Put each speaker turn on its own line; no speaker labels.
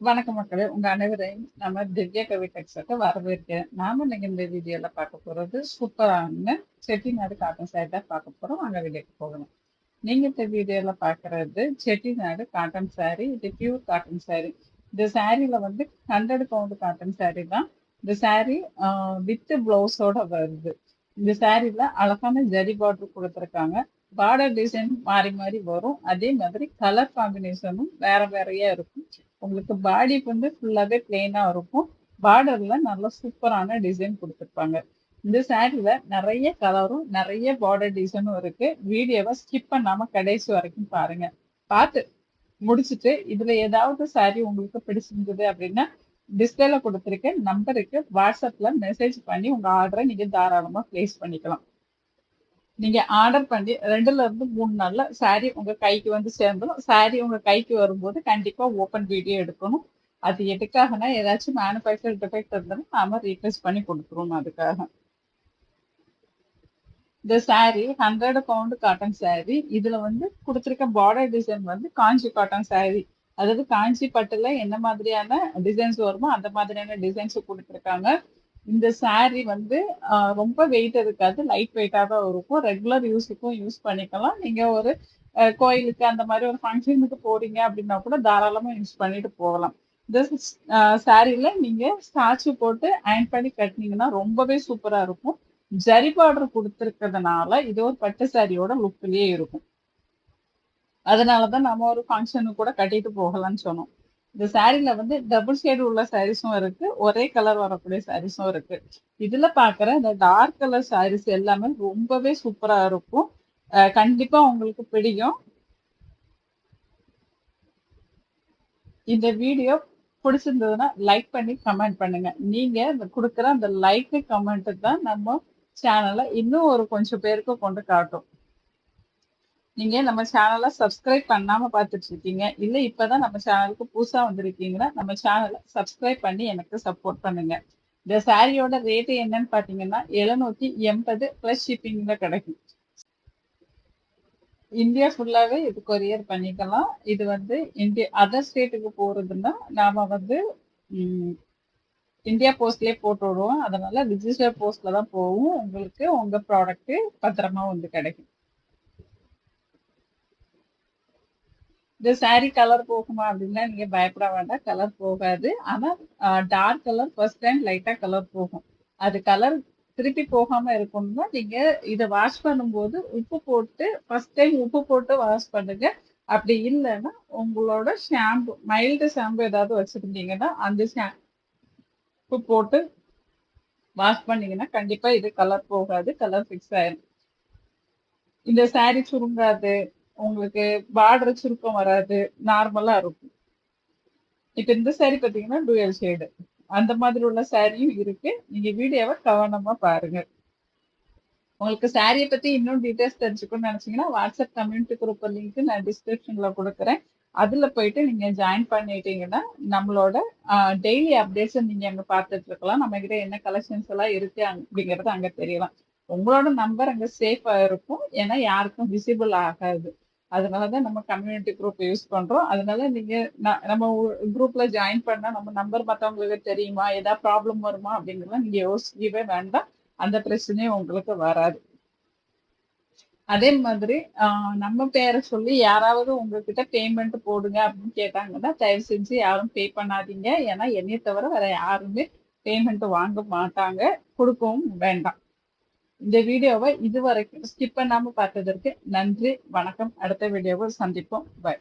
வணக்கம் மக்களே, உங்க அனைவரையும் நம்ம திவ்யா கவி டெக்ஸ்க்கு வரவேற்கிறேன். நாம இன்னைக்கு இந்த வீடியோல பார்க்க போறது சூப்பரான செட்டிநாடு காட்டன் சாரி தான் பார்க்க போறோம். அங்க வீடியோக்கு போகணும். நீங்க இந்த வீடியோல பார்க்கறது செட்டிநாடு காட்டன் சாரி. இது பியூர் காட்டன் சாரி. இந்த சாரில வந்து 100 கவுண்ட் காட்டன் சாரி தான். இந்த சாரி வித் பிளவுஸோட வருது. இந்த சாரில அழகான ஜரி பார்டர் கொடுத்துருக்காங்க. பார்டர் டிசைன் மாறி மாறி வரும். அதே மாதிரி கலர் காம்பினேஷனும் வேற வேறையா இருக்கும். உங்களுக்கு பாடி வந்து ஃபுல்லாவே பிளெயினா இருக்கும். பார்டர்ல நல்ல சூப்பரான டிசைன் கொடுத்துருப்பாங்க. இந்த சாரில நிறைய கலரும் நிறைய பார்டர் டிசைனும் இருக்கு. வீடியோவை ஸ்கிப் பண்ணாம கடைசி வரைக்கும் பாருங்க. பார்த்து முடிச்சுட்டு இதுல ஏதாவது சாரி உங்களுக்கு பிடிச்சிருந்தது அப்படின்னா டிஸ்பிளேல கொடுத்துருக்க நம்பருக்கு வாட்ஸ்அப்ல மெசேஜ் பண்ணி உங்க ஆர்டரை நீங்க தாராளமா பிளேஸ் பண்ணிக்கலாம். நீங்க ஆர்டர் பண்ணி 2ல இருந்து 3 நாள்ல சாரி உங்க கைக்கு வந்து சேர்ந்துடும். சாரி உங்க கைக்கு வரும்போது கண்டிப்பா ஓப்பன் வீடியோ எடுக்கணும். அது எதுக்காகனா ஏதாச்சும் மேனுஃபேக்சர் டிஃபெக்ட் இருந்தாலும் நாம ரீப்ளேஸ் பண்ணி கொடுத்துருவோம். அதுக்காக இந்த சாரி 100 பவுண்ட் காட்டன் சாரி. இதுல வந்து கொடுத்துருக்க பார்டர் டிசைன் வந்து காஞ்சி காட்டன் சாரி. அதாவது காஞ்சி பட்டுல என்ன மாதிரியான டிசைன்ஸ் வருமோ அந்த மாதிரியான டிசைன்ஸ் கொடுத்துருக்காங்க. இந்த சாரி வந்து ரொம்ப வெயிட் இருக்காது, லைட் வெயிட்டா தான் இருக்கும். ரெகுலர் யூஸுக்கும் யூஸ் பண்ணிக்கலாம். நீங்க ஒரு கோயிலுக்கு அந்த மாதிரி ஒரு ஃபங்க்ஷனுக்கு போறீங்க அப்படின்னா கூட தாராளமா யூஸ் பண்ணிட்டு போகலாம். இந்த சாரில நீங்க ஸ்டாச்சு போட்டு அயன் பண்ணி கட்டினீங்கன்னா ரொம்பவே சூப்பரா இருக்கும். ஜரி பார்டர் கொடுத்துருக்கிறதுனால இது ஒரு பட்டு சாரியோட லுக்லயே இருக்கும். அதனாலதான் நம்ம ஒரு ஃபங்க்ஷனுக்கு கூட கட்டிட்டு போகலாம்னு சொன்னோம். இந்த சாரீல வந்து டபுள் ஷேடு உள்ள சாரீஸும் இருக்கு, ஒரே கலர் வரக்கூடிய சாரீஸும் இருக்கு. இதுல பாக்குற இந்த டார்க் கலர் சாரீஸ் எல்லாமே ரொம்பவே சூப்பரா இருக்கும். கண்டிப்பா உங்களுக்கு பிடிக்கும். இந்த வீடியோ பிடிச்சிருந்ததுன்னா லைக் பண்ணி கமெண்ட் பண்ணுங்க. நீங்க இந்த கொடுக்குற அந்த லைக் கமெண்ட் தான் நம்ம சேனலை இன்னும் ஒரு கொஞ்சம் பேருக்கு கொண்டு காட்டும். நீங்க நம்ம சேனலை சப்ஸ்கிரைப் பண்ணாம பார்த்துட்டு இருக்கீங்க, இல்ல இப்பதான் நம்ம சேனலுக்கு புதுசா வந்திருக்கீங்கன்னா நம்ம சேனலை சப்ஸ்கிரைப் பண்ணி எனக்கு சப்போர்ட் பண்ணுங்க. இந்த சாரியோட ரேட் என்னன்னு பாத்தீங்கன்னா 780 பிளஸ் ஷிப்பிங்ல கிடைக்கும். இந்தியா ஃபுல்லாவே இது கொரியர் பண்ணிக்கலாம். இது வந்து இந்தியா அதர் ஸ்டேட்டுக்கு போறதுன்னா நாம வந்து இந்தியா போஸ்ட்லயே போட்டு விடுவோம். அதனால ரிஜிஸ்டர் போஸ்ட்ல தான் போகும். உங்களுக்கு உங்க ப்ராடக்ட் பத்திரமா வந்து கிடைக்கும். இந்த சாரி கலர் போகுமா அப்படின்னா நீங்க பயப்பட வேண்டாம், கலர் போகாது. ஆனா டார்க் கலர் ஃபர்ஸ்ட் டைம் லைட்டா கலர் போகும். அது கலர் திருப்பி போகாம இருக்கணும்னா நீங்க இதை வாஷ் பண்ணும்போது உப்பு போட்டு ஃபர்ஸ்ட் டைம் உப்பு போட்டு வாஷ் பண்ணுங்க. அப்படி இல்லைன்னா உங்களோட ஷாம்பு மைல்டு ஷாம்பு ஏதாவது வச்சிருந்தீங்கன்னா அந்த ஷாம்பு போட்டு வாஷ் பண்ணீங்கன்னா கண்டிப்பா இது கலர் போகாது, கலர் ஃபிக்ஸ் ஆயிரும். இந்த சாரி சுருங்காது, உங்களுக்கு பார்டர் சுருக்கம் வராது, நார்மலா இருக்கும். இப்ப இந்த சாரி பாத்தீங்கன்னா டூயல் ஷேடு அந்த மாதிரி உள்ள சாரியும் இருக்கு. நீங்க வீடியோவை கவனமா பாருங்க. உங்களுக்கு சாரியை பத்தி இன்னும் டீடைல்ஸ் தெரிஞ்சுக்கணும்னு நினைச்சீங்கன்னா வாட்ஸ்அப் கம்யூனிட்டி குரூப் லிங்க் நான் டிஸ்கிரிப்ஷன்ல கொடுக்குறேன். அதுல போயிட்டு நீங்க ஜாயின் பண்ணிட்டீங்கன்னா நம்மளோட டெய்லி அப்டேட்ஸ் நீங்க அங்க பார்த்துட்டு இருக்கலாம். நம்ம கிட்ட என்ன கலெக்ஷன்ஸ் எல்லாம் இருக்கு அப்படிங்கறது அங்க தெரியலாம். உங்களோட நம்பர் அங்க சேஃபா இருக்கும், ஏன்னா யாருக்கும் விசிபிள் ஆகாது. அதனாலதான் நம்ம கம்யூனிட்டி குரூப் யூஸ் பண்றோம். அதனால நீங்க நம்ம குரூப்ல ஜாயின் பண்ணா நம்ம நம்பர் மத்தவங்களுக்கு தெரியுமா, ஏதாவது ப்ராப்ளம் வருமா அப்படிங்கறத நீங்க யோசிக்கவே வேண்டாம். அந்த பிரச்சனையும் உங்களுக்கு வராது. அதே மாதிரி நம்ம பேரை சொல்லி யாராவது உங்ககிட்ட பேமெண்ட் போடுங்க அப்படின்னு கேட்டாங்கன்னா தயவு செஞ்சு யாரும் பே பண்ணாதீங்க. ஏன்னா என்னைய தவிர வேற யாருமே பேமெண்ட் வாங்க மாட்டாங்க, கொடுக்கவும் வேண்டாம். இந்த வீடியோவை இதுவரைக்கும் ஸ்கிப் பண்ணாம பார்த்ததற்கு நன்றி, வணக்கம். அடுத்த வீடியோவை சந்திப்போம். பை.